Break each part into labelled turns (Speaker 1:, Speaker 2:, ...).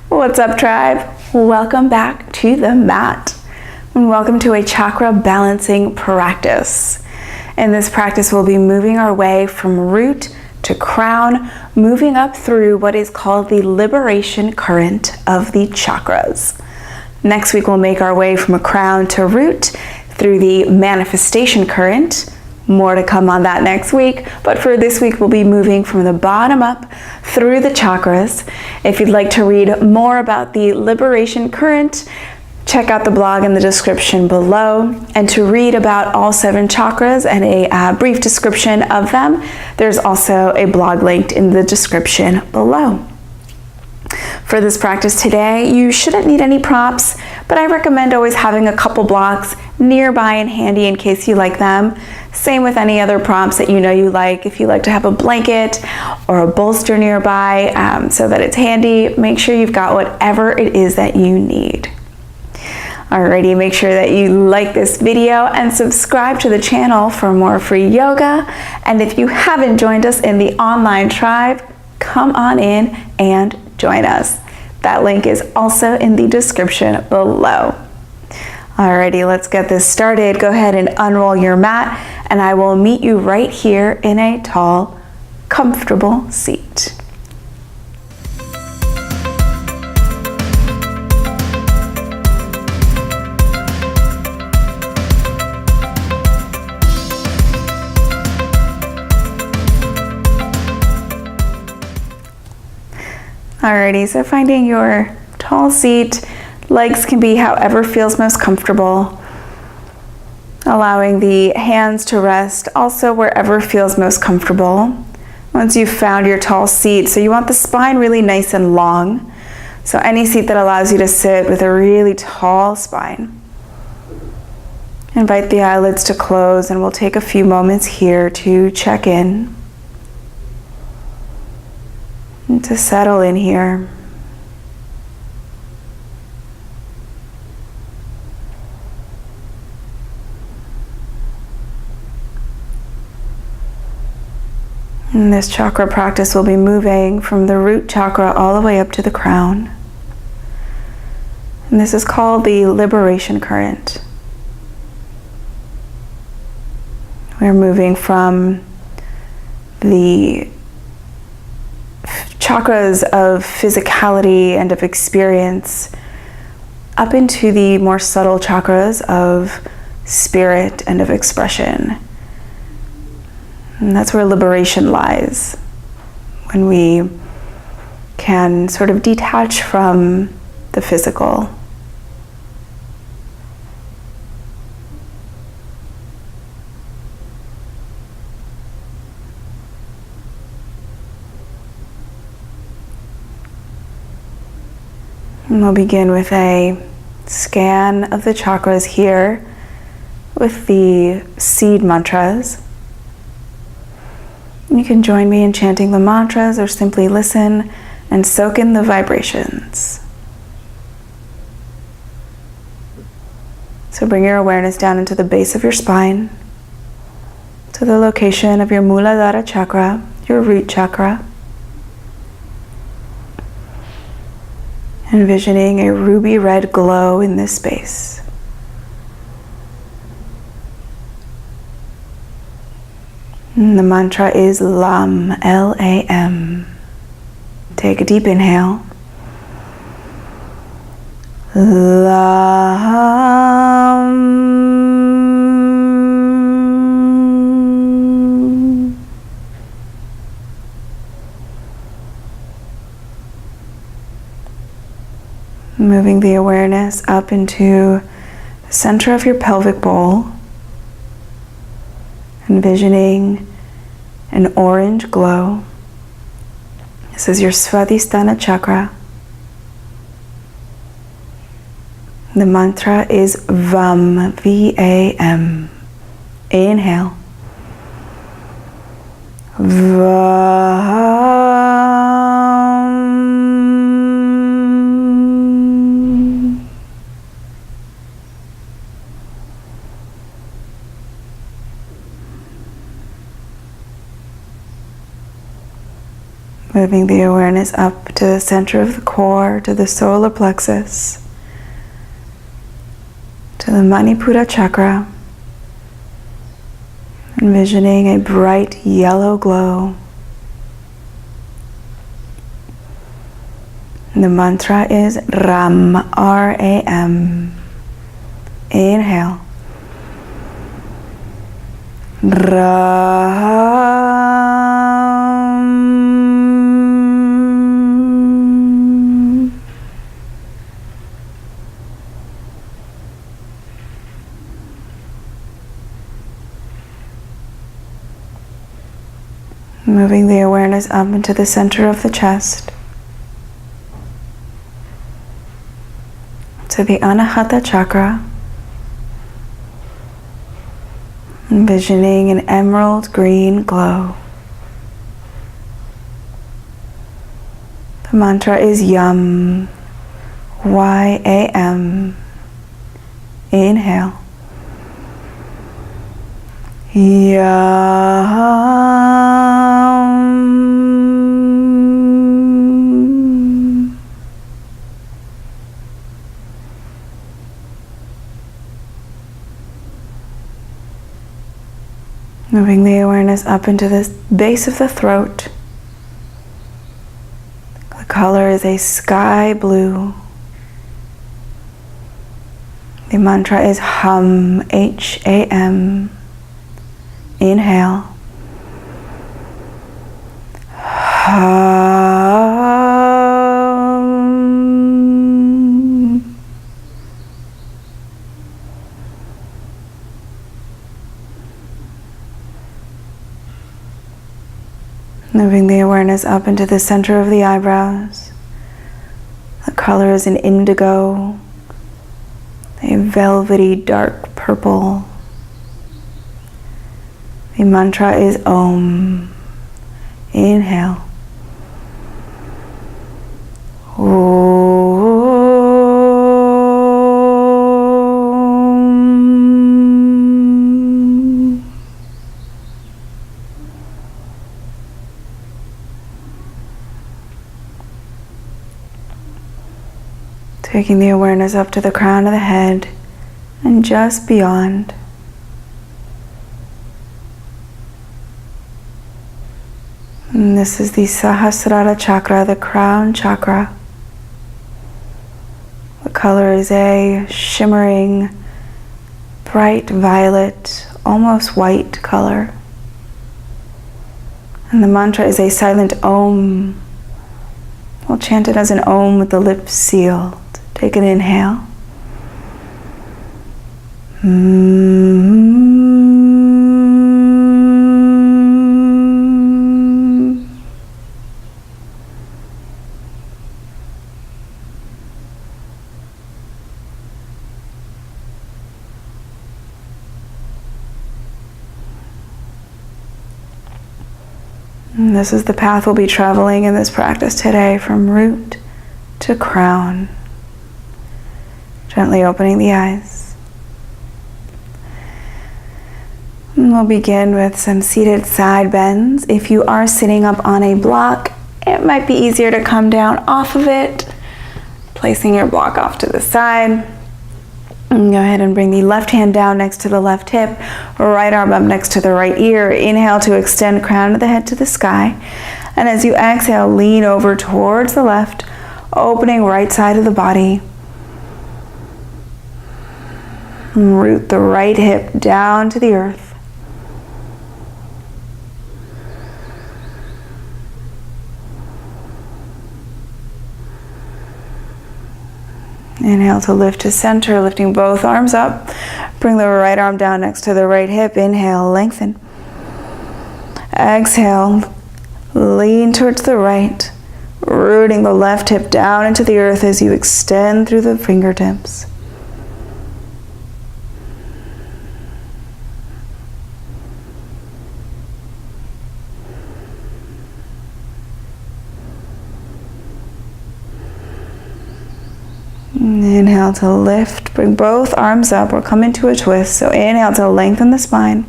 Speaker 1: What's up, tribe? Welcome back to the mat, and welcome to a chakra balancing practice. In this practice, we'll be moving our way from root to crown, moving up through what is called the liberation current of the chakras. Next week, we'll make our way from a crown to root through the manifestation current. More to come on that next week, but for this week we'll be moving from the bottom up through the chakras. If you'd like to read more about the liberation current, check out the blog in the description below. And to read about all 7 chakras and a brief description of them, there's also a blog linked in the description below. For this practice today, you shouldn't need any props, but I recommend always having a couple blocks nearby and handy in case you like them. Same with any other prompts that you know you like. If you like to have a blanket or a bolster nearby so that it's handy, make sure you've got whatever it is that you need. Alrighty, make sure that you like this video and subscribe to the channel for more free yoga. And if you haven't joined us in the online tribe, come on in and join us. That link is also in the description below. Alrighty, let's get this started. Go ahead and unroll your mat, and I will meet you right here in a tall, comfortable seat. Alrighty, so finding your tall seat, legs can be however feels most comfortable. Allowing the hands to rest also wherever feels most comfortable. Once you've found your tall seat, so you want the spine really nice and long. So any seat that allows you to sit with a really tall spine. Invite the eyelids to close, and we'll take a few moments here to check in. And to settle in here. In this chakra practice, we'll be moving from the root chakra all the way up to the crown. And this is called the liberation current. We're moving from the chakras of physicality and of experience up into the more subtle chakras of spirit and of expression. And that's where liberation lies, when we can sort of detach from the physical. And we'll begin with a scan of the chakras here with the seed mantras. You can join me in chanting the mantras or simply listen and soak in the vibrations. So bring your awareness down into the base of your spine, to the location of your Muladhara chakra, your root chakra. Envisioning a ruby red glow in this space. And the mantra is LAM, L-A-M. Take a deep inhale. LAM. Moving the awareness up into the center of your pelvic bowl. Envisioning an orange glow. This is your Svadhisthana chakra. The mantra is VAM, V-A-M. Inhale. VAM. Moving the awareness up to the center of the core, to the solar plexus, to the Manipura chakra. Envisioning a bright yellow glow. The mantra is Ram, R-A-M. Inhale. Ram. Moving the awareness up into the center of the chest, to the Anahata chakra, envisioning an emerald green glow. The mantra is Yam, Y-A-M. Inhale. Yam. Moving the awareness up into the base of the throat. The color is a sky blue. The mantra is Hum, H-A-M. Inhale. Hum. Moving the awareness up into the center of the eyebrows. The color is an indigo, a velvety dark purple. The mantra is Om. Inhale. Om. Taking the awareness up to the crown of the head and just beyond. And this is the Sahasrara chakra, the crown chakra. The color is a shimmering, bright violet, almost white color. And the mantra is a silent Om. We'll chant it as an Om with the lips sealed. Take an inhale. And this is the path we'll be traveling in this practice today, from root to crown. Gently opening the eyes. And we'll begin with some seated side bends. If you are sitting up on a block, it might be easier to come down off of it, placing your block off to the side. And go ahead and bring the left hand down next to the left hip, right arm up next to the right ear. Inhale to extend crown of the head to the sky. And as you exhale, lean over towards the left, opening right side of the body. Root the right hip down to the earth. Inhale to lift to center, lifting both arms up. Bring the right arm down next to the right hip. Inhale, lengthen. Exhale, lean towards the right, rooting the left hip down into the earth as you extend through the fingertips. Inhale to lift, bring both arms up or come into a twist. So inhale to lengthen the spine.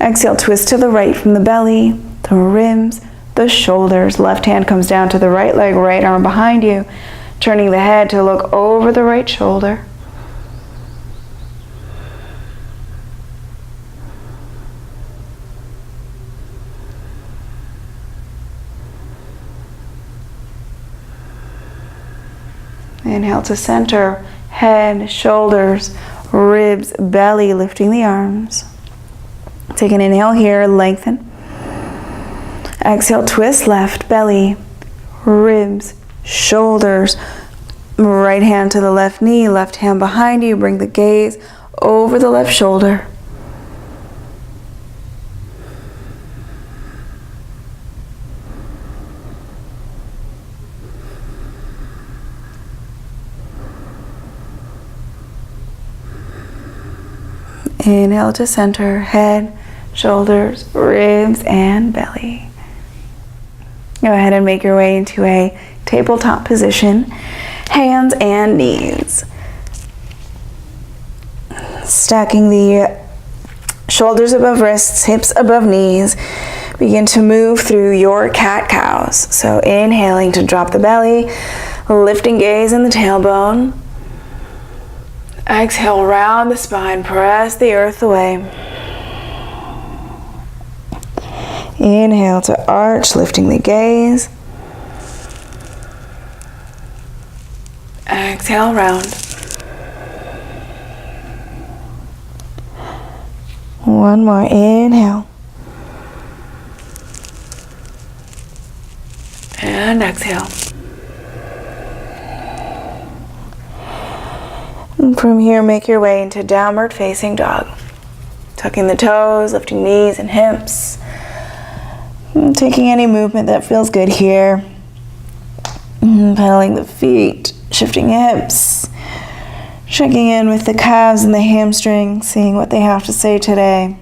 Speaker 1: Exhale, twist to the right from the belly, the rims, the shoulders. Left hand comes down to the right leg, right arm behind you, turning the head to look over the right shoulder. Inhale to center, head, shoulders, ribs, belly, lifting the arms. Take an inhale here, lengthen. Exhale, twist left, belly, ribs, shoulders, right hand to the left knee, left hand behind you, bring the gaze over the left shoulder. Inhale to center, head, shoulders, ribs, and belly. Go ahead and make your way into a tabletop position, hands and knees. Stacking the shoulders above wrists, hips above knees. Begin to move through your cat-cows. So inhaling to drop the belly, lifting gaze in the tailbone. Exhale, round the spine, press the earth away. Inhale to arch, lifting the gaze. Exhale, round. One more, inhale. And exhale. And from here, make your way into downward facing dog. Tucking the toes, lifting knees and hips. And taking any movement that feels good here. And pedaling the feet, shifting hips. Checking in with the calves and the hamstrings, seeing what they have to say today.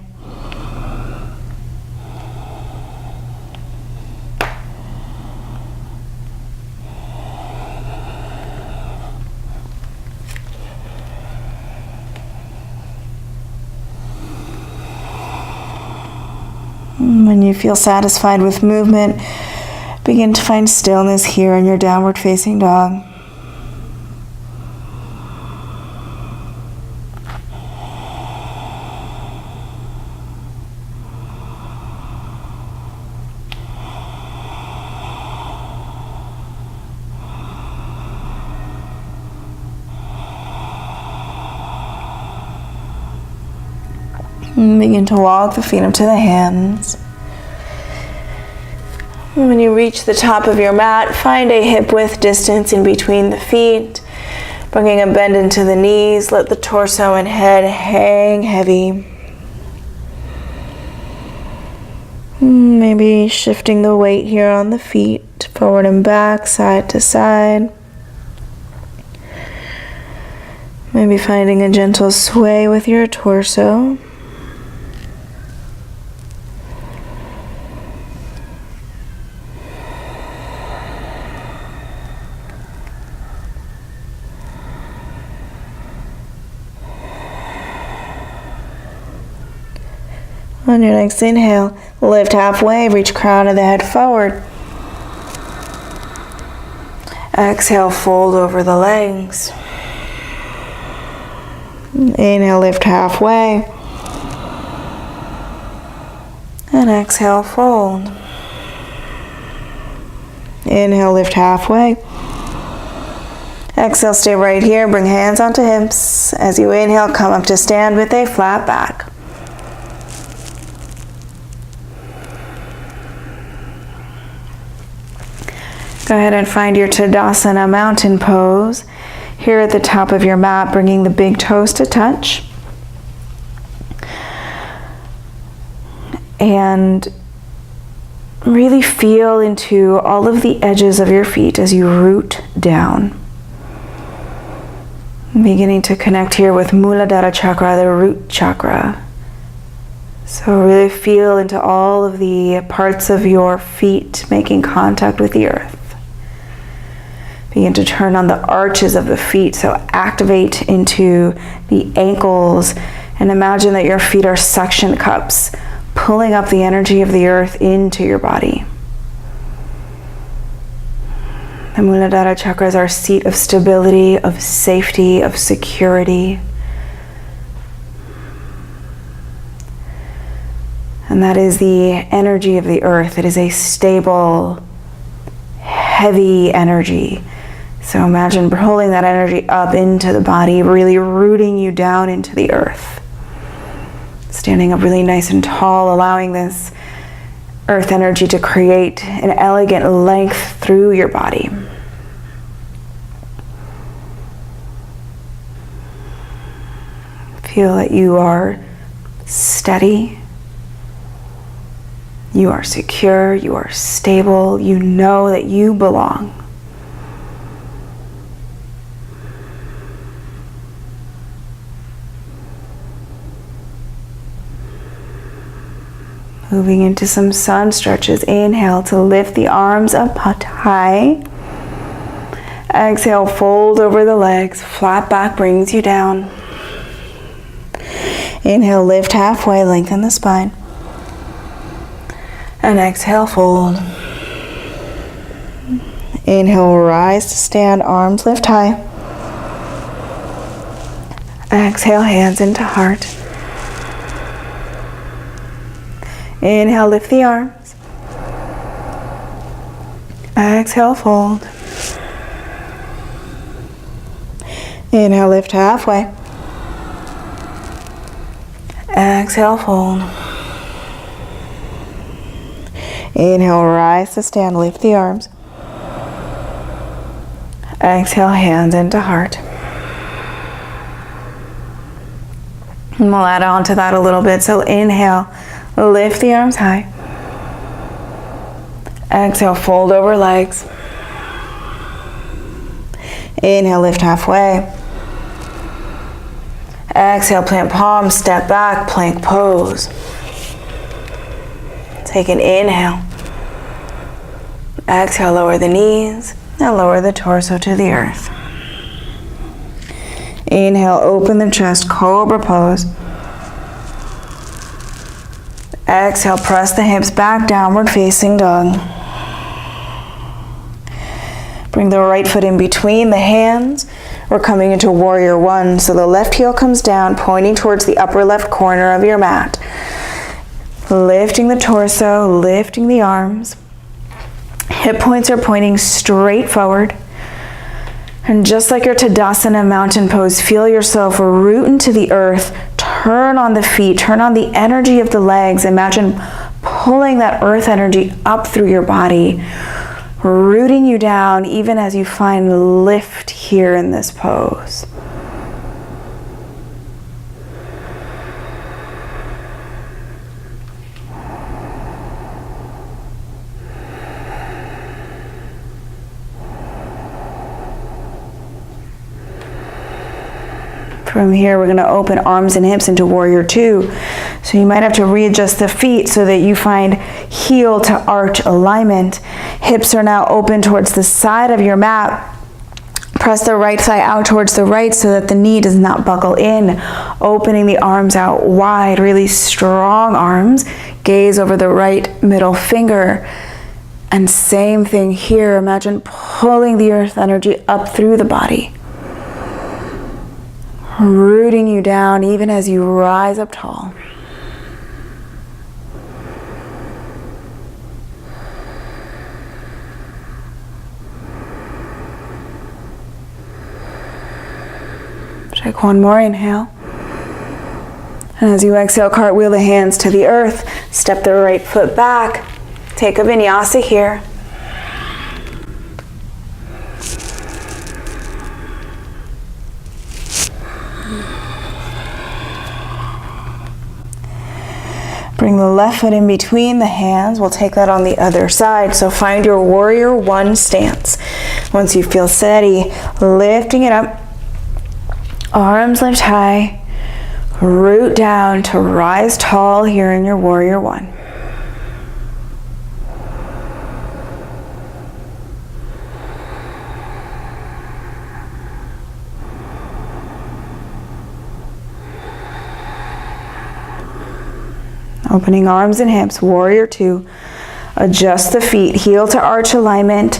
Speaker 1: When you feel satisfied with movement, begin to find stillness here in your downward facing dog. And begin to walk the feet up to the hands. And when you reach the top of your mat, find a hip width distance in between the feet, bringing a bend into the knees. Let the torso and head hang heavy. Maybe shifting the weight here on the feet, forward and back, side to side. Maybe finding a gentle sway with your torso. On your next inhale, lift halfway, reach crown of the head forward. Exhale, fold over the legs. Inhale, lift halfway. And exhale, fold. Inhale, lift halfway. Exhale, stay right here, bring hands onto hips. As you inhale, come up to stand with a flat back. Go ahead and find your Tadasana mountain pose. Here at the top of your mat, bringing the big toes to touch. And really feel into all of the edges of your feet as you root down. Beginning to connect here with Muladhara Chakra, the root chakra. So really feel into all of the parts of your feet making contact with the earth. Begin to turn on the arches of the feet, so activate into the ankles and imagine that your feet are suction cups, pulling up the energy of the earth into your body. The Muladhara chakra is our seat of stability, of safety, of security. And that is the energy of the earth. It is a stable, heavy energy. So imagine pulling that energy up into the body, really rooting you down into the earth. Standing up really nice and tall, allowing this earth energy to create an elegant length through your body. Feel that you are steady, you are secure, you are stable, you know that you belong. Moving into some sun stretches. Inhale to lift the arms up high. Exhale, fold over the legs. Flat back brings you down. Inhale, lift halfway, lengthen the spine. And exhale, fold. Inhale, rise to stand, arms lift high. Exhale, hands into heart. Inhale, lift the arms. Exhale, fold. Inhale, lift halfway. Exhale, fold. Inhale, rise to stand, lift the arms. Exhale, hands into heart. And we'll add on to that a little bit. So inhale, lift the arms high. Exhale, fold over legs. Inhale, lift halfway. Exhale, plant palms, step back, plank pose. Take an inhale. Exhale, lower the knees and lower the torso to the earth. Inhale, open the chest, cobra pose. Exhale, press the hips back, downward facing dog. Bring the right foot in between the hands. We're coming into warrior one. So the left heel comes down, pointing towards the upper left corner of your mat. Lifting the torso, lifting the arms. Hip points are pointing straight forward. And just like your Tadasana mountain pose, feel yourself root into the earth. Turn on the feet, turn on the energy of the legs. Imagine pulling that earth energy up through your body, rooting you down even as you find lift here in this pose. From here, we're going to open arms and hips into warrior two. So you might have to readjust the feet so that you find heel to arch alignment. Hips are now open towards the side of your mat. Press the right thigh out towards the right so that the knee does not buckle in. Opening the arms out wide, really strong arms. Gaze over the right middle finger. And same thing here. Imagine pulling the earth energy up through the body, rooting you down even as you rise up tall. Take one more inhale. And as you exhale, cartwheel the hands to the earth. Step the right foot back. Take a vinyasa here. Bring the left foot in between the hands. We'll take that on the other side. So find your warrior one stance. Once you feel steady, lifting it up. Arms lift high. Root down to rise tall here in your warrior one. Opening arms and hips, warrior two. Adjust the feet, heel to arch alignment.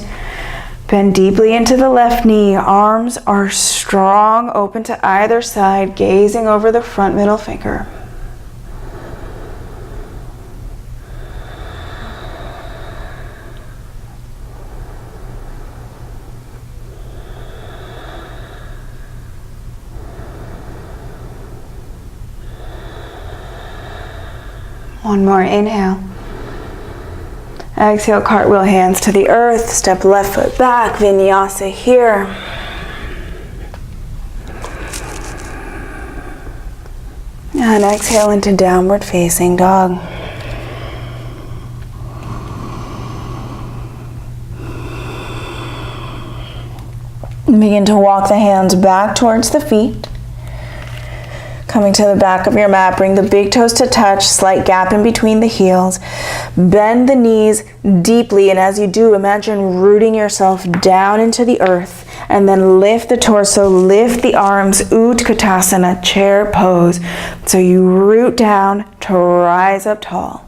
Speaker 1: Bend deeply into the left knee. Arms are strong, open to either side, gazing over the front middle finger. One more inhale. Exhale, cartwheel hands to the earth. Step left foot back, vinyasa here. And exhale into downward facing dog. And begin to walk the hands back towards the feet. Coming to the back of your mat, bring the big toes to touch, slight gap in between the heels. Bend the knees deeply, and as you do, imagine rooting yourself down into the earth, and then lift the torso, lift the arms, Utkatasana, chair pose. So you root down to rise up tall.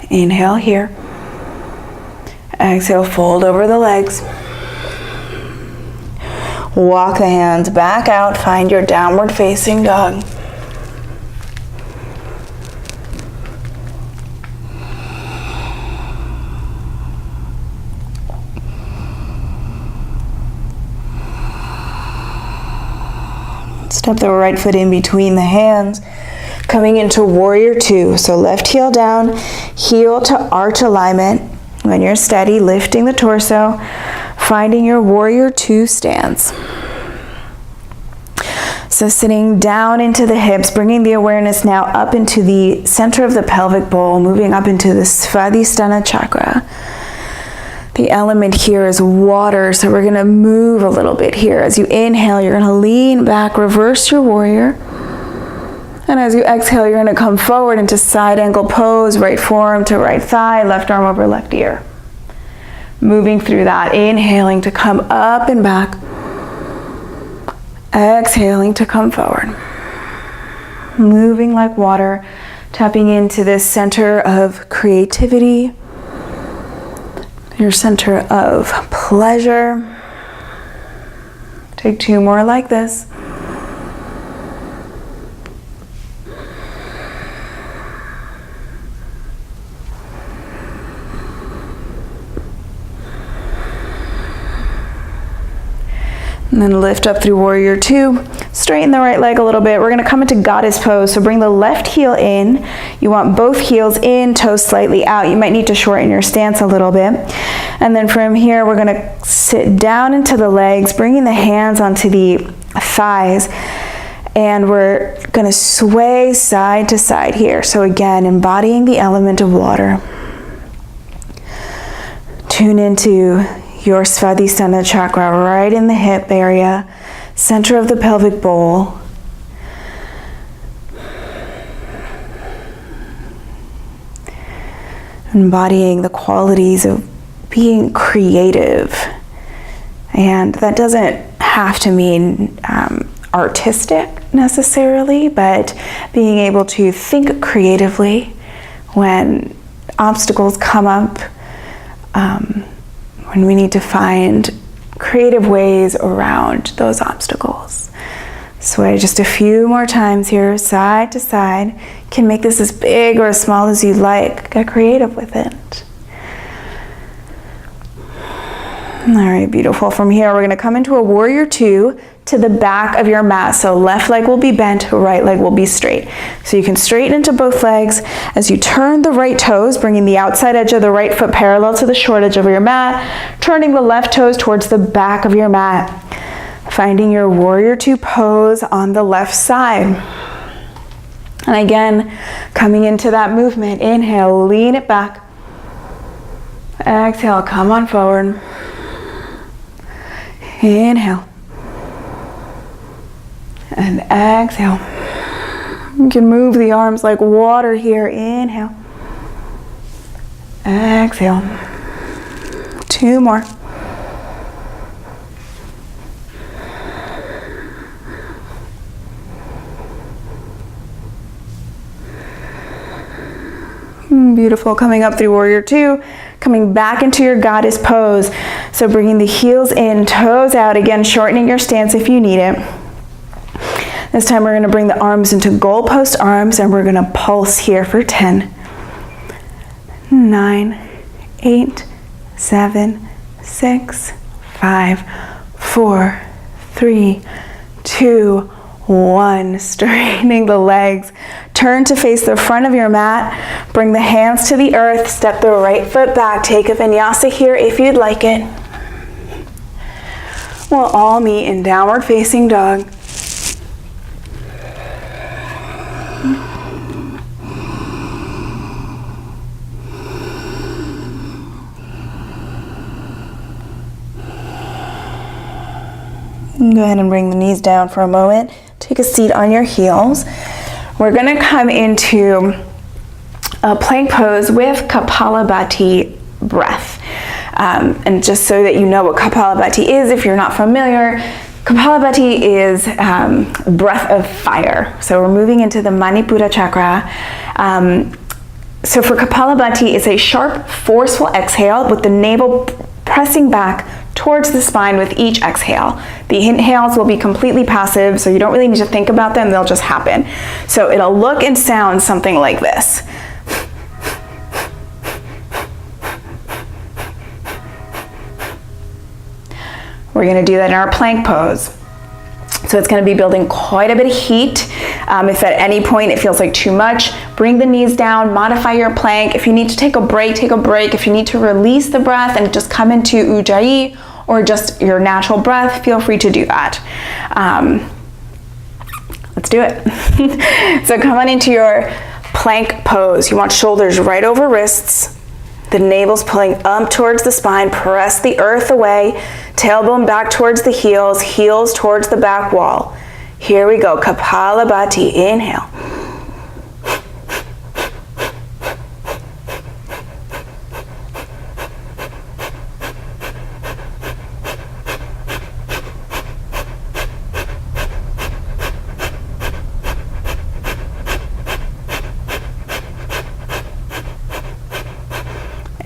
Speaker 1: Inhale here. Exhale, fold over the legs. Walk the hands back out, find your downward facing dog. Step the right foot in between the hands. Coming into warrior two. So left heel down, heel to arch alignment. When you're steady, lifting the torso, finding your warrior two stance. So sitting down into the hips, bringing the awareness now up into the center of the pelvic bowl, moving up into the Svadhisthana chakra. The element here is water, so we're gonna move a little bit here. As you inhale, you're gonna lean back, reverse your warrior. And as you exhale, you're going to come forward into side angle pose, right forearm to right thigh, left arm over left ear. Moving through that, inhaling to come up and back. Exhaling to come forward. Moving like water, tapping into this center of creativity, your center of pleasure. Take two more like this. And then lift up through warrior two. Straighten the right leg a little bit. We're going to come into goddess pose. So bring the left heel in. You want both heels in, toes slightly out. You might need to shorten your stance a little bit. And then from here, we're going to sit down into the legs, bringing the hands onto the thighs. And we're going to sway side to side here. So again, embodying the element of water. Tune into your Svadhisthana chakra right in the hip area, center of the pelvic bowl. Embodying the qualities of being creative. And that doesn't have to mean artistic necessarily, but being able to think creatively when obstacles come up, when we need to find creative ways around those obstacles. Sway just a few more times here, side to side. You can make this as big or as small as you like. Get creative with it. All right, beautiful. From here, we're gonna come into a warrior two to the back of your mat. So left leg will be bent, right leg will be straight. So you can straighten into both legs as you turn the right toes, bringing the outside edge of the right foot parallel to the short edge of your mat, turning the left toes towards the back of your mat, finding your warrior two pose on the left side. And again, coming into that movement, inhale, lean it back. Exhale, come on forward. Inhale. And exhale. You can move the arms like water here. Inhale. Exhale. Two more. Beautiful. Coming up through warrior two, coming back into your goddess pose. So bringing the heels in, toes out. Again, shortening your stance if you need it. This time we're going to bring the arms into goalpost arms, and we're going to pulse here for 10, 9, 8, 7, 6, 5, 4, 3, 2, 1. Straightening the legs. Turn to face the front of your mat. Bring the hands to the earth. Step the right foot back. Take a vinyasa here if you'd like it. We'll all meet in downward facing dog. Go ahead and bring the knees down for a moment. Take a seat on your heels. We're going to come into a plank pose with Kapalabhati breath. And just so that you know what Kapalabhati is, if you're not familiar, Kapalabhati is breath of fire. So we're moving into the Manipura chakra. So for Kapalabhati, it's a sharp, forceful exhale with the navel pressing back towards the spine with each exhale. The inhales will be completely passive, so you don't really need to think about them, they'll just happen. So it'll look and sound something like this. We're going to do that in our plank pose. So it's going to be building quite a bit of heat. If at any point it feels like too much, bring the knees down, modify your plank. If you need to take a break, take a break. If you need to release the breath and just come into Ujjayi or just your natural breath, feel free to do that. Let's do it. So come on into your plank pose. You want shoulders right over wrists. The navel's pulling up towards the spine. Press the earth away. Tailbone back towards the heels. Heels towards the back wall. Here we go. Kapalabhati. Inhale.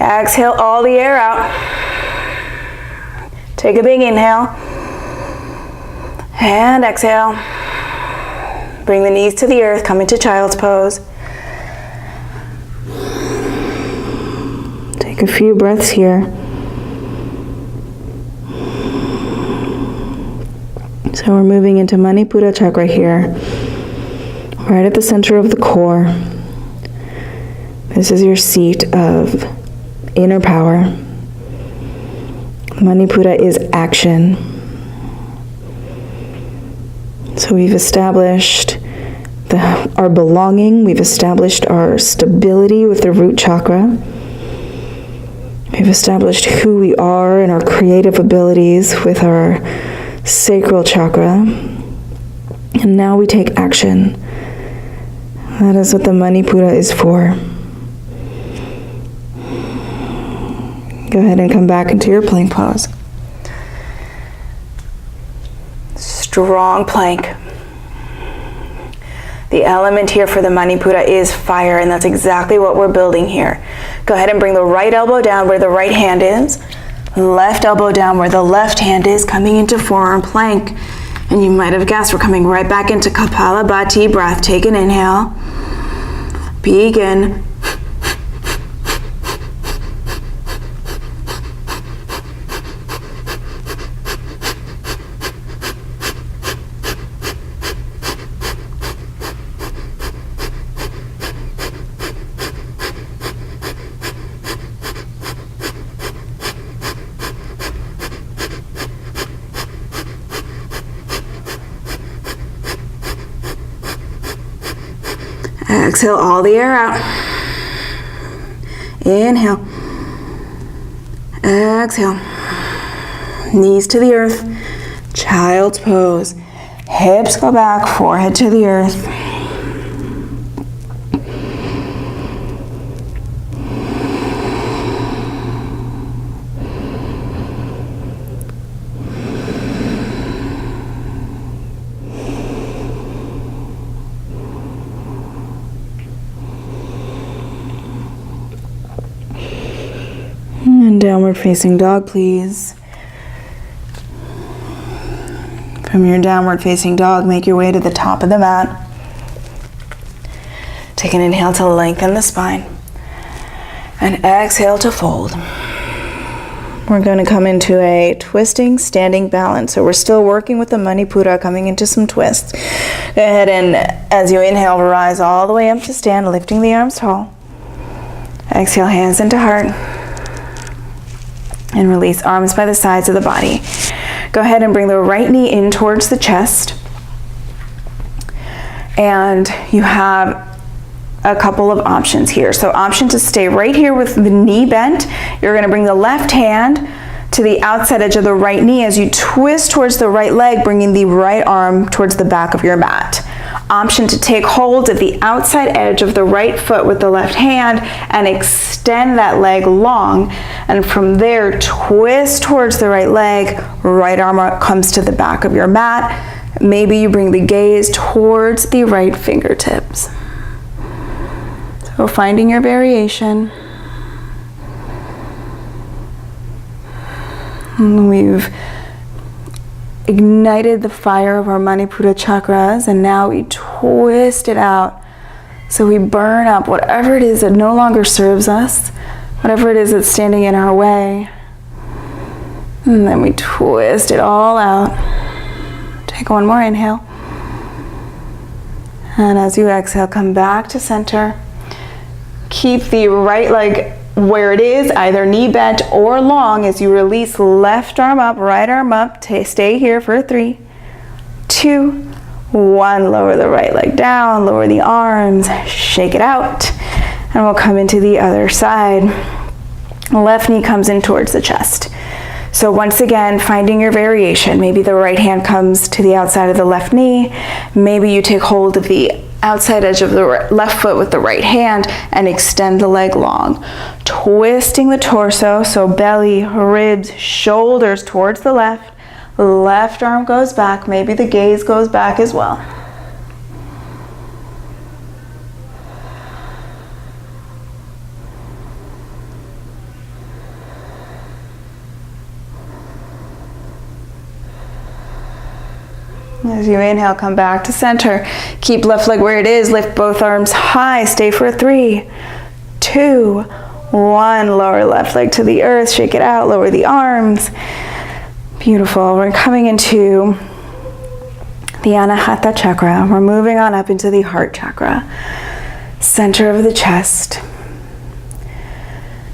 Speaker 1: Exhale all the air out. Take a big inhale. And exhale. Bring the knees to the earth. Come into child's pose. Take a few breaths here. So we're moving into Manipura chakra here. Right at the center of the core. This is your seat of inner power. Manipura is action. So we've established our belonging, we've established our stability with the root chakra. We've established who we are and our creative abilities with our sacral chakra. And now we take action. That is what the Manipura is for. Go ahead and come back into your plank pose. Strong plank. The element here for the Manipura is fire, and that's exactly what we're building here. Go ahead and bring the right elbow down where the right hand is. Left elbow down where the left hand is, coming into forearm plank. And you might have guessed we're coming right back into Kapalabhati breath. Take an inhale. Begin. Exhale all the air out. Inhale. Exhale. Knees to the earth. Child's pose. Hips go back, forehead to the earth. And downward facing dog, please. From your downward facing dog, make your way to the top of the mat. Take an inhale to lengthen the spine. And exhale to fold. We're going to come into a twisting standing balance. So we're still working with the Manipura, coming into some twists. Go ahead and as you inhale, rise all the way up to stand, lifting the arms tall. Exhale, hands into heart. And release arms by the sides of the body. Go ahead and bring the right knee in towards the chest. And you have a couple of options here. So option to stay right here with the knee bent. You're going to bring the left hand to the outside edge of the right knee as you twist towards the right leg, bringing the right arm towards the back of your mat. Option to take hold of the outside edge of the right foot with the left hand and extend that leg long. And from there, twist towards the right leg, right arm comes to the back of your mat. Maybe you bring the gaze towards the right fingertips. So finding your variation. And we've ignited the fire of our Manipura chakras, and now we twist it out. So we burn up whatever it is that no longer serves us, whatever it is that's standing in our way. And then we twist it all out. Take one more inhale. And as you exhale, come back to center. Keep the right leg where it is, either knee bent or long, as you release left arm up, right arm up. Stay here for 3, 2, 1. Lower the right leg down, lower the arms, shake it out. And we'll come into the other side. Left knee comes in towards the chest. So once again, finding your variation. Maybe the right hand comes to the outside of the left knee. Maybe you take hold of the outside edge of the left foot with the right hand and extend the leg long. Twisting the torso, so belly, ribs, shoulders towards the left. Left arm goes back. Maybe the gaze goes back as well. As you inhale, come back to center. Keep left leg where it is. Lift both arms high. Stay for 3, 2, 1. Lower left leg to the earth. Shake it out. Lower the arms. Beautiful. We're coming into the Anahata chakra. We're moving on up into the heart chakra. Center of the chest.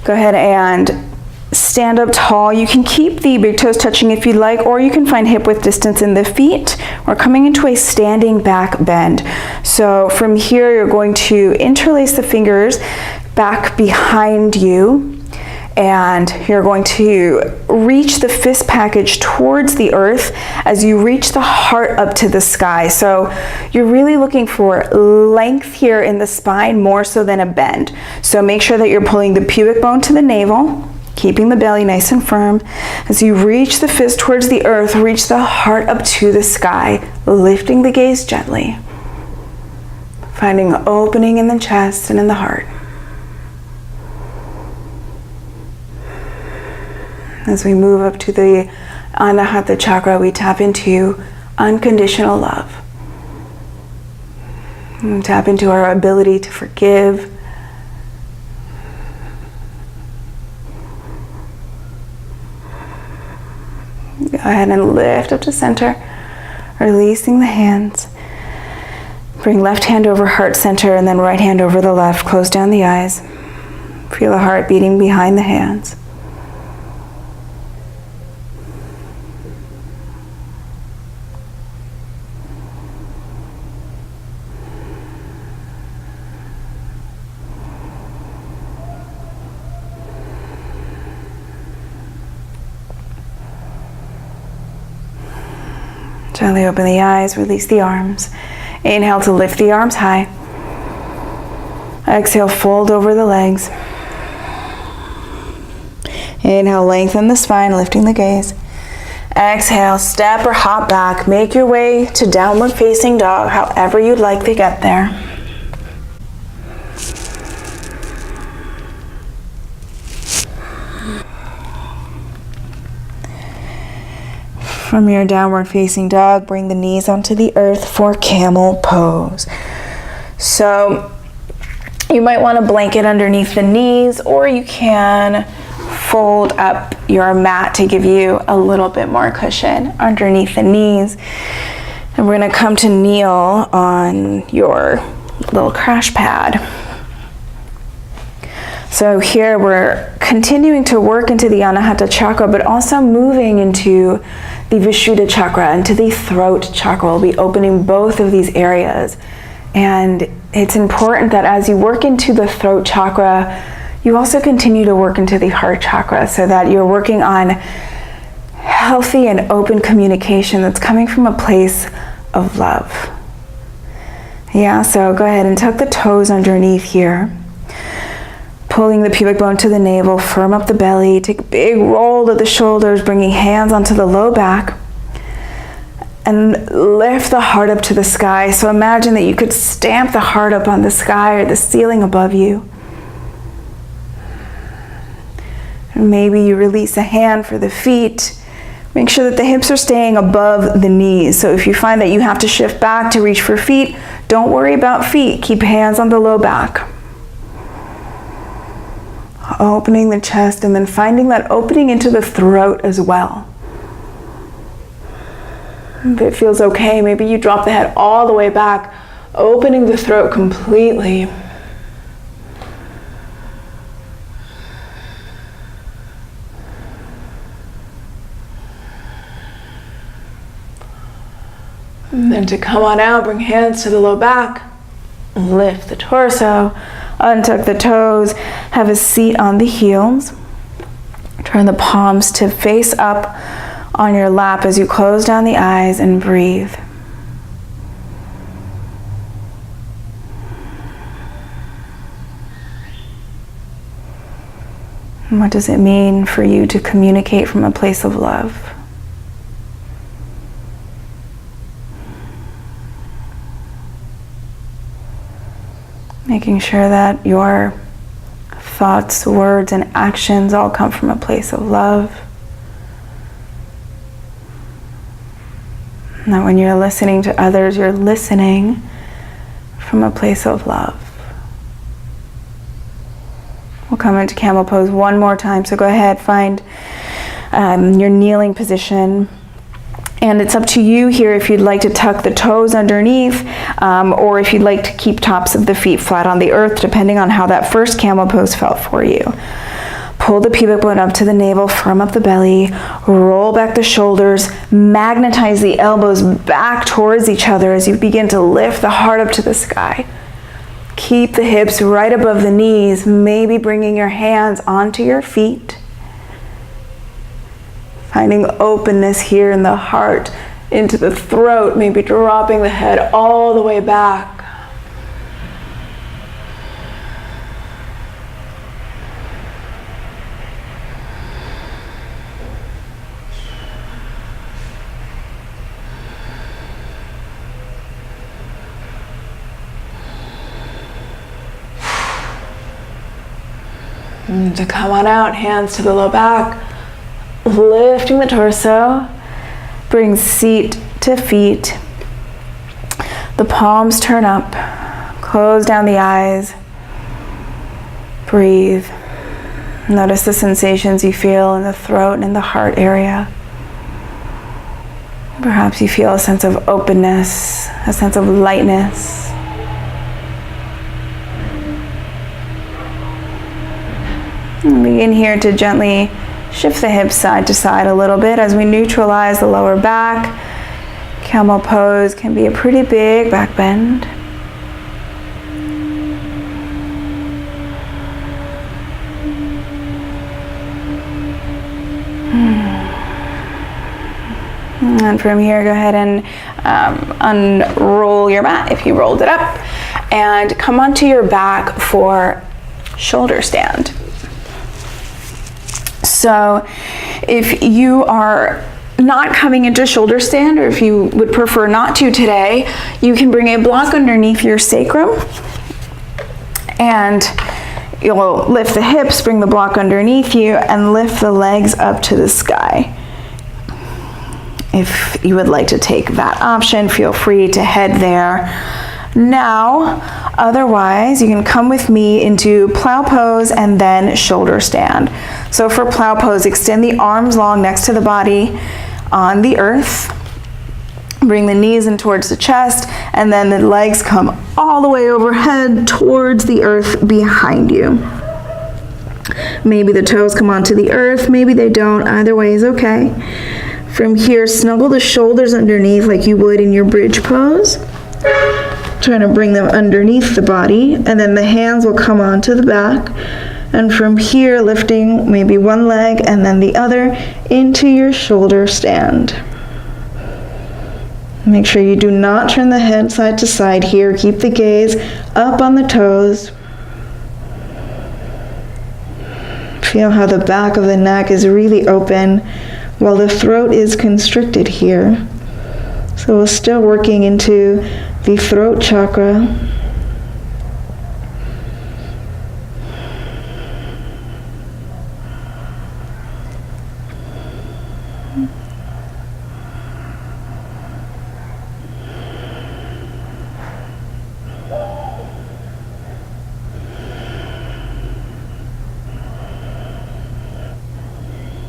Speaker 1: Go ahead and stand up tall. You can keep the big toes touching if you'd like, or you can find hip width distance in the feet. We're coming into a standing back bend. So from here, you're going to interlace the fingers back behind you, and you're going to reach the fist package towards the earth as you reach the heart up to the sky. So you're really looking for length here in the spine more so than a bend. So make sure that you're pulling the pubic bone to the navel, keeping the belly nice and firm. As you reach the fist towards the earth, reach the heart up to the sky, lifting the gaze gently, finding an opening in the chest and in the heart. As we move up to the Anahata chakra, we tap into unconditional love. We tap into our ability to forgive, go ahead and lift up to center, releasing the hands. Bring left hand over heart center and then right hand over the left. Close down the eyes. Feel the heart beating behind the hands. Gently open the eyes, release the arms. Inhale to lift the arms high. Exhale, fold over the legs. Inhale, lengthen the spine, lifting the gaze. Exhale, step or hop back. Make your way to downward facing dog, however you'd like to get there. From your downward facing dog, bring the knees onto the earth for camel pose. So you might want to blanket underneath the knees, or you can fold up your mat to give you a little bit more cushion underneath the knees. And we're going to come to kneel on your little crash pad. So here we're continuing to work into the Anahata chakra, but also moving into the Vishuddha chakra, into the throat chakra. We'll be opening both of these areas. And it's important that as you work into the throat chakra, you also continue to work into the heart chakra, so that you're working on healthy and open communication that's coming from a place of love. Yeah, so go ahead and tuck the toes underneath here. Pulling the pubic bone to the navel, firm up the belly, take a big roll to the shoulders, bringing hands onto the low back, and lift the heart up to the sky. So imagine that you could stamp the heart up on the sky or the ceiling above you. And maybe you release a hand for the feet. Make sure that the hips are staying above the knees. So if you find that you have to shift back to reach for feet, don't worry about feet. Keep hands on the low back. Opening the chest and then finding that opening into the throat as well. If it feels okay, maybe you drop the head all the way back, opening the throat completely. And then to come on out, bring hands to the low back, lift the torso, untuck the toes, have a seat on the heels. Turn the palms to face up on your lap as you close down the eyes and breathe. And what does it mean for you to communicate from a place of love? Making sure that your thoughts, words, and actions all come from a place of love. And that when you're listening to others, you're listening from a place of love. We'll come into camel pose one more time. So go ahead, find your kneeling position. And it's up to you here if you'd like to tuck the toes underneath, or if you'd like to keep tops of the feet flat on the earth, depending on how that first camel pose felt for you. Pull the pubic bone up to the navel, firm up the belly, roll back the shoulders, magnetize the elbows back towards each other as you begin to lift the heart up to the sky. Keep the hips right above the knees, maybe bringing your hands onto your feet. Finding openness here in the heart, into the throat, maybe dropping the head all the way back. And to come on out, hands to the low back. Lifting the torso, bring seat to feet. The palms turn up, close down the eyes, breathe. Notice the sensations you feel in the throat and in the heart area. Perhaps you feel a sense of openness, a sense of lightness. And begin here to gently shift the hips side to side a little bit as we neutralize the lower back. Camel pose can be a pretty big back bend. And from here, go ahead and unroll your mat if you rolled it up, and come onto your back for shoulder stand. So if you are not coming into shoulder stand, or if you would prefer not to today, you can bring a block underneath your sacrum, and you'll lift the hips, bring the block underneath you, and lift the legs up to the sky. if you would like to take that option, feel free to head there. Now, otherwise, you can come with me into plow pose and then shoulder stand. So for plow pose, extend the arms long next to the body on the earth. Bring the knees in towards the chest, and then the legs come all the way overhead towards the earth behind you. Maybe the toes come onto the earth, maybe they don't. Either way is okay. From here, snuggle the shoulders underneath like you would in your bridge pose. Trying to bring them underneath the body, and then the hands will come onto the back. And from here, lifting maybe one leg and then the other into your shoulder stand. Make sure you do not turn the head side to side here. Keep the gaze up on the toes. Feel how the back of the neck is really open while the throat is constricted here. So we're still working into the throat chakra.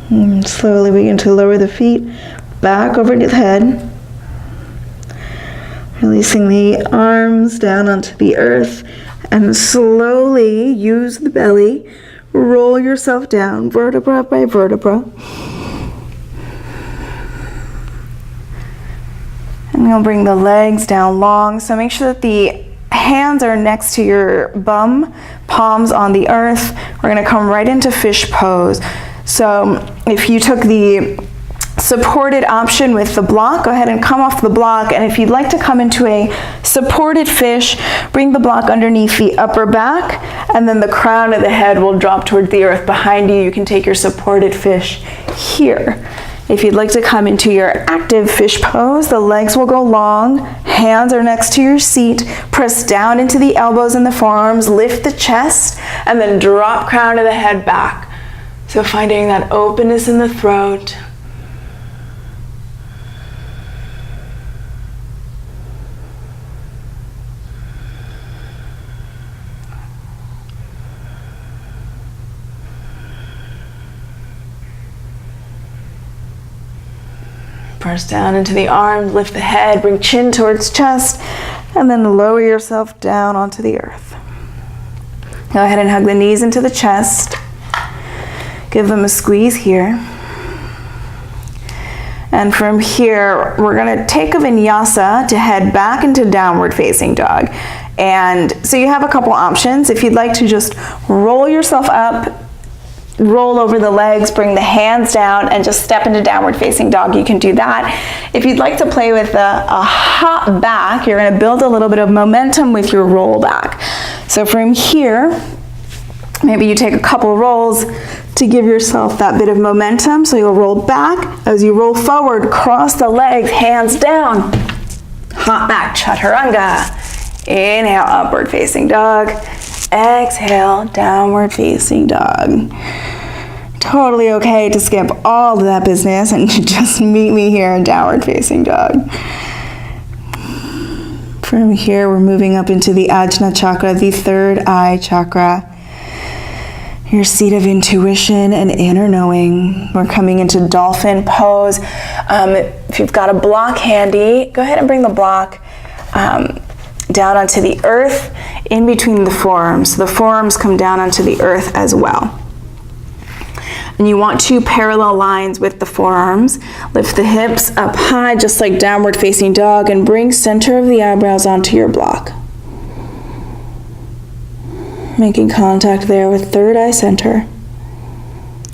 Speaker 1: And slowly begin to lower the feet back over the head. Releasing the arms down onto the earth, and slowly use the belly. Roll yourself down, vertebra by vertebra. And you'll bring the legs down long. So make sure that the hands are next to your bum, palms on the earth. We're going to come right into fish pose. So if you took the supported option with the block, go ahead and come off the block, and if you'd like to come into a supported fish, bring the block underneath the upper back, and then the crown of the head will drop toward the earth behind you. You can take your supported fish here. If you'd like to come into your active fish pose, the legs will go long, hands are next to your seat, press down into the elbows and the forearms, lift the chest, and then drop crown of the head back. So finding that openness in the throat. Press down into the arms, lift the head, bring chin towards chest, and then lower yourself down onto the earth. Go ahead and hug the knees into the chest. Give them a squeeze here. And from here, we're going to take a vinyasa to head back into downward facing dog. And so you have a couple options. If you'd like to just roll yourself up, roll over the legs, bring the hands down, and just step into downward facing dog, you can do that. If you'd like to play with a hop back, you're going to build a little bit of momentum with your roll back. So from here, maybe you take a couple rolls to give yourself that bit of momentum. So you'll roll back. As you roll forward, cross the legs, hands down. Hop back, chaturanga. Inhale, upward facing dog. Exhale, downward facing dog. Totally okay to skip all of that business and just meet me here in downward facing dog. From here, we're moving up into the Ajna chakra, the third eye chakra. Your seat of intuition and inner knowing. We're coming into dolphin pose. If you've got a block handy, go ahead and bring the block down onto the earth in between the forearms. The forearms come down onto the earth as well. And you want two parallel lines with the forearms. Lift the hips up high, just like downward facing dog, and bring center of the eyebrows onto your block. Making contact there with third eye center.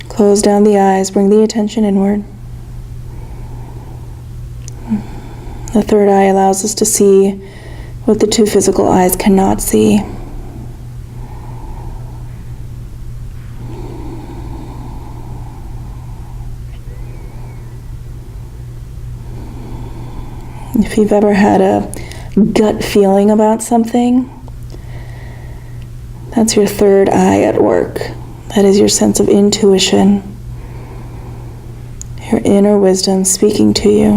Speaker 1: Close down the eyes, bring the attention inward. The third eye allows us to see what the two physical eyes cannot see. If you've ever had a gut feeling about something, that's your third eye at work. That is your sense of intuition, your inner wisdom speaking to you.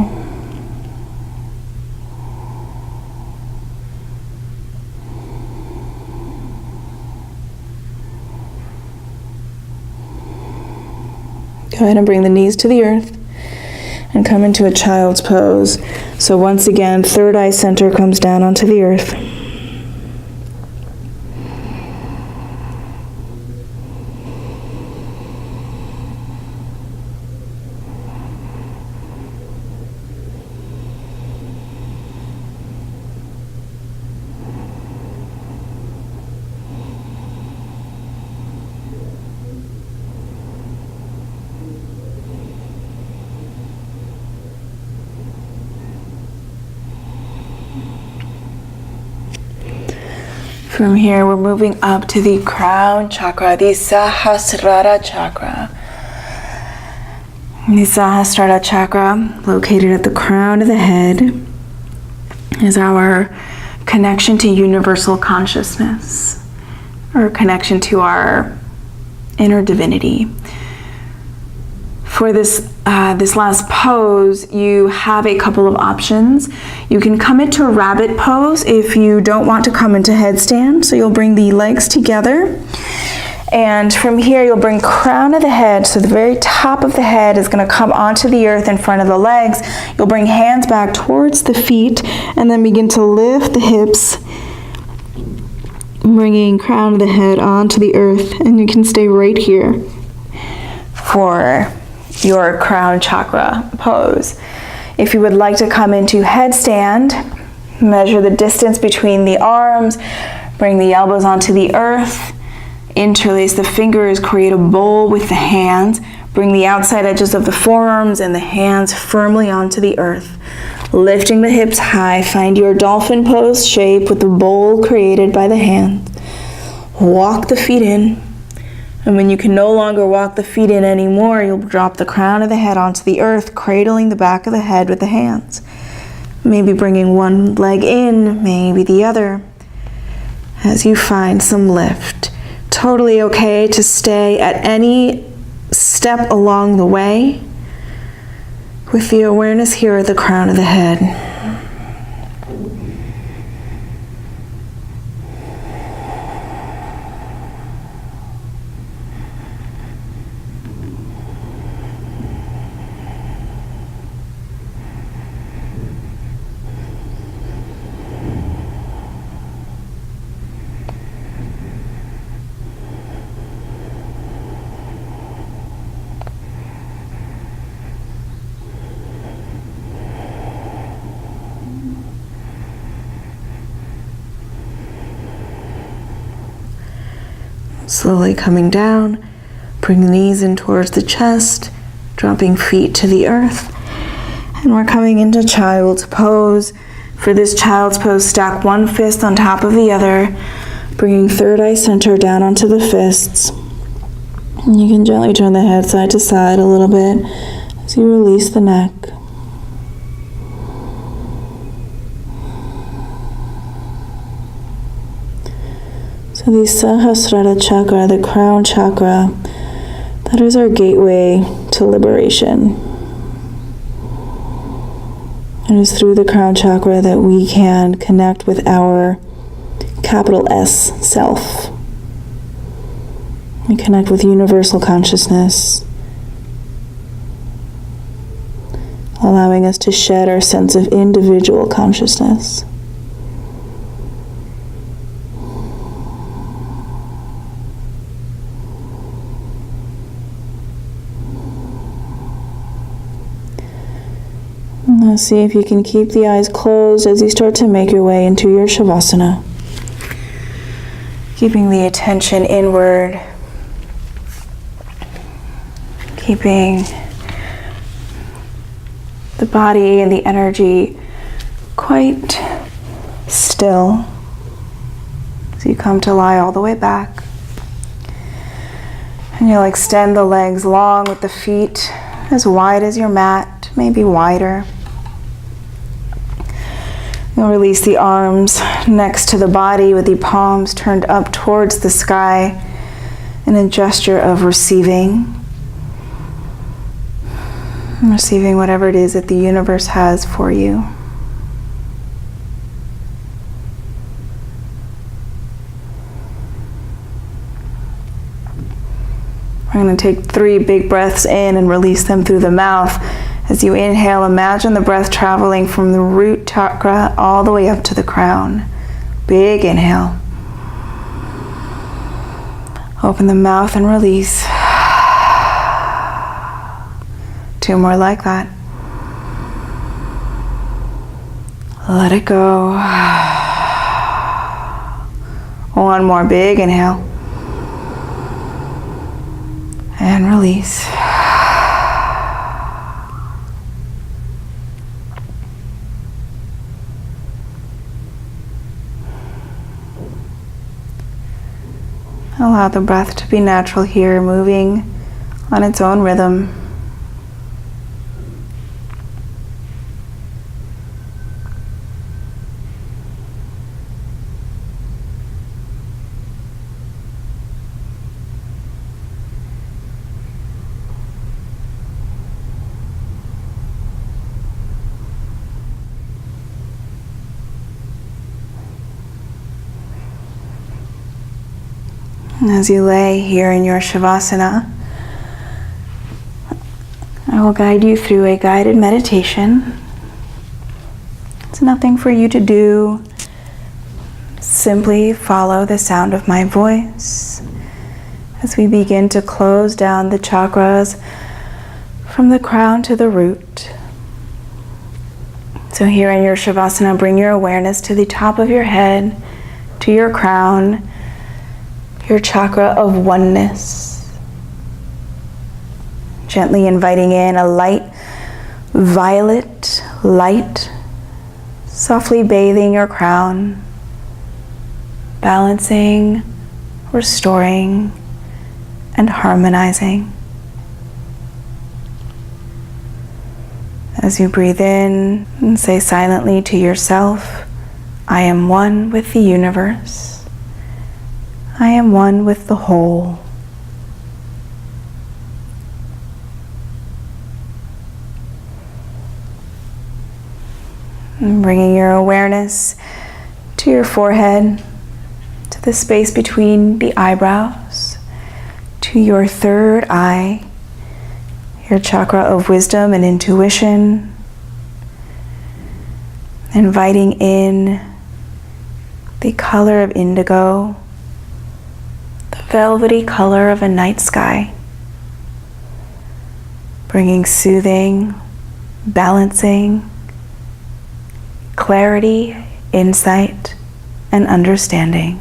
Speaker 1: Go ahead and bring the knees to the earth and come into a child's pose. So once again, third eye center comes down onto the earth. From here, we're moving up to the crown chakra, the Sahasrara chakra. The Sahasrara chakra, located at the crown of the head, is our connection to universal consciousness, or connection to our inner divinity. For this last pose, you have a couple of options. You can come into rabbit pose if you don't want to come into headstand. So you'll bring the legs together. And from here, you'll bring crown of the head. So the very top of the head is going to come onto the earth in front of the legs. You'll bring hands back towards the feet and then begin to lift the hips, bringing crown of the head onto the earth. And you can stay right here for your crown chakra pose. If you would like to come into headstand, measure the distance between the arms, bring the elbows onto the earth, interlace the fingers, create a bowl with the hands, bring the outside edges of the forearms and the hands firmly onto the earth. Lifting the hips high, find your dolphin pose shape with the bowl created by the hands. Walk the feet in. And when you can no longer walk the feet in anymore, you'll drop the crown of the head onto the earth, cradling the back of the head with the hands. Maybe bringing one leg in, maybe the other, as you find some lift. Totally okay to stay at any step along the way with the awareness here at the crown of the head. Slowly coming down, bring the knees in towards the chest, dropping feet to the earth. And we're coming into child's pose. For this child's pose, stack one fist on top of the other, bringing third eye center down onto the fists. And you can gently turn the head side to side a little bit as you release the neck. So the Sahasrara chakra, the crown chakra, that is our gateway to liberation. It is through the crown chakra that we can connect with our capital S self. We connect with universal consciousness, allowing us to shed our sense of individual consciousness. Now see if you can keep the eyes closed as you start to make your way into your Shavasana. Keeping the attention inward. Keeping the body and the energy quite still as you come to lie all the way back. And you'll extend the legs long with the feet as wide as your mat, maybe wider. You'll release the arms next to the body with the palms turned up towards the sky in a gesture of receiving. And receiving whatever it is that the universe has for you. We're going to take 3 big breaths in and release them through the mouth. As you inhale, imagine the breath traveling from the root chakra all the way up to the crown. Big inhale. Open the mouth and release. 2 more like that. Let it go. 1 more big inhale. And release. Allow the breath to be natural here, moving on its own rhythm. And as you lay here in your Shavasana, I will guide you through a guided meditation. It's nothing for you to do. Simply follow the sound of my voice as we begin to close down the chakras from the crown to the root. So here in your Shavasana, bring your awareness to the top of your head, to your crown, your chakra of oneness. Gently inviting in a light violet light, softly bathing your crown, balancing, restoring, and harmonizing. As you breathe in and say silently to yourself, I am one with the universe. I am one with the whole. And bringing your awareness to your forehead, to the space between the eyebrows, to your 3rd eye, your chakra of wisdom and intuition, inviting in the color of indigo, the velvety color of a night sky, bringing soothing, balancing, clarity, insight, and understanding.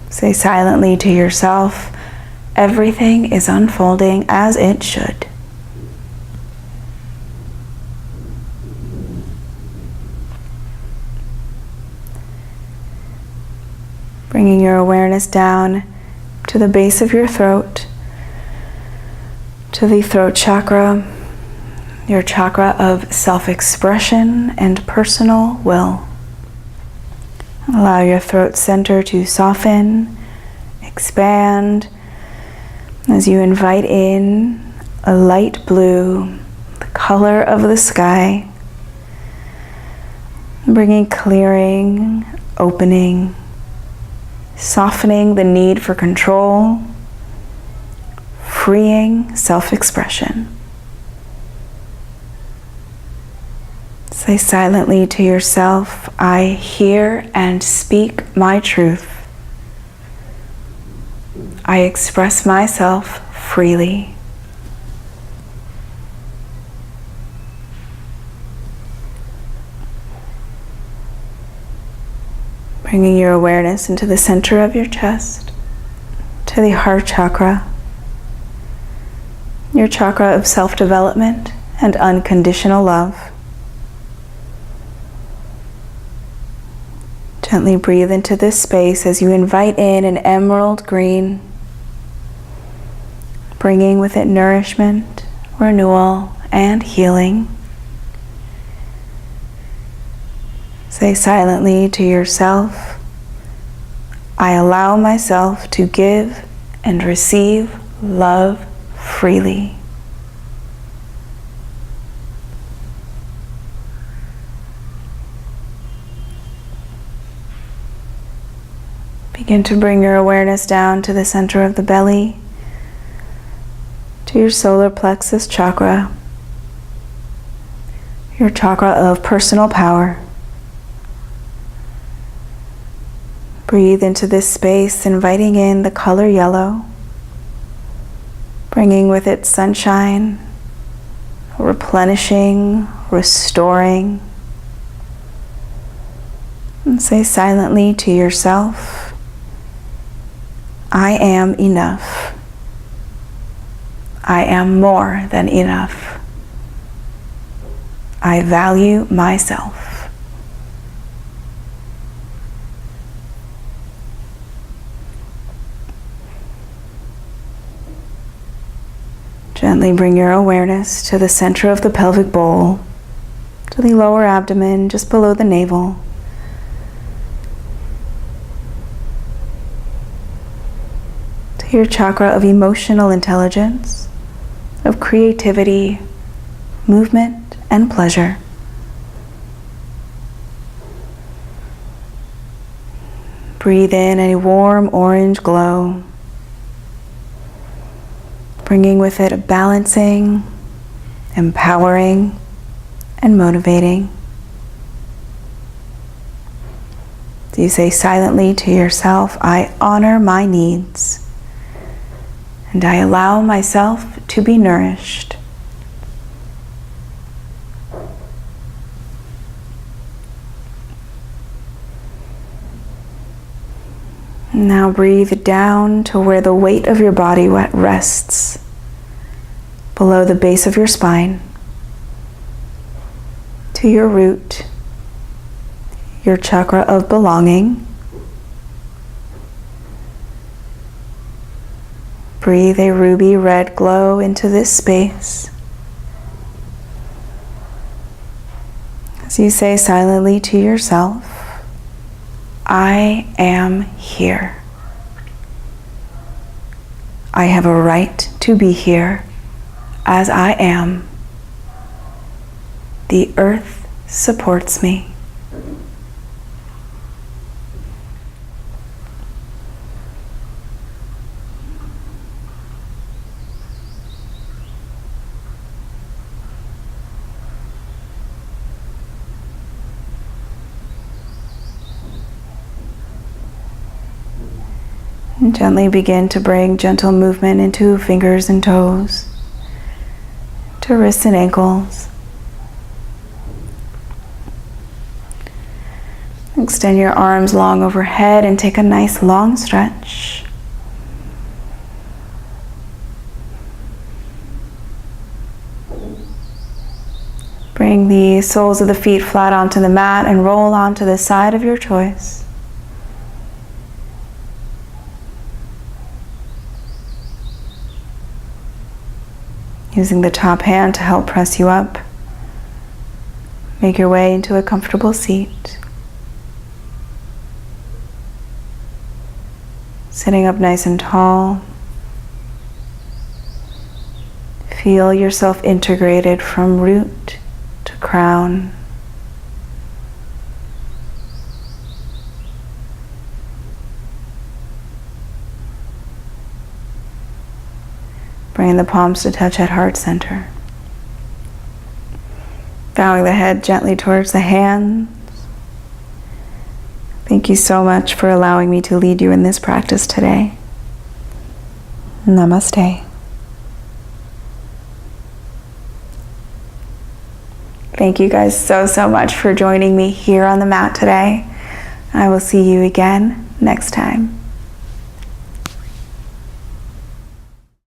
Speaker 1: Say silently to yourself, everything is unfolding as it should. Bringing your awareness down to the base of your throat, to the throat chakra, your chakra of self-expression and personal will. Allow your throat center to soften, expand, as you invite in a light blue, the color of the sky, bringing clearing, opening, softening the need for control, freeing self-expression. Say silently to yourself, I hear and speak my truth. I express myself freely. Bringing your awareness into the center of your chest, to the heart chakra, your chakra of self-development and unconditional love. Gently breathe into this space as you invite in an emerald green, bringing with it nourishment, renewal, and healing. Say silently to yourself, I allow myself to give and receive love freely. Begin to bring your awareness down to the center of the belly, to your solar plexus chakra, your chakra of personal power. Breathe into this space, inviting in the color yellow, bringing with it sunshine, replenishing, restoring. And say silently to yourself, I am enough. I am more than enough. I value myself. Gently bring your awareness to the center of the pelvic bowl, to the lower abdomen, just below the navel. To your chakra of emotional intelligence, of creativity, movement, and pleasure. Breathe in a warm orange glow, bringing with it a balancing, empowering, and motivating. Do you say silently to yourself, I honor my needs, and I allow myself to be nourished. Now breathe down to where the weight of your body rests, below the base of your spine, to your root, your chakra of belonging. Breathe a ruby red glow into this space. As you say silently to yourself, I am here. I have a right to be here as I am. The earth supports me. And gently begin to bring gentle movement into fingers and toes, to wrists and ankles. Extend your arms long overhead and take a nice long stretch. Bring the soles of the feet flat onto the mat and roll onto the side of your choice. Using the top hand to help press you up, make your way into a comfortable seat. Sitting up nice and tall. Feel yourself integrated from root to crown. Bring the palms to touch at heart center. Bowing the head gently towards the hands. Thank you so much for allowing me to lead you in this practice today. Namaste. Thank you guys so much for joining me here on the mat today. I will see you again next time.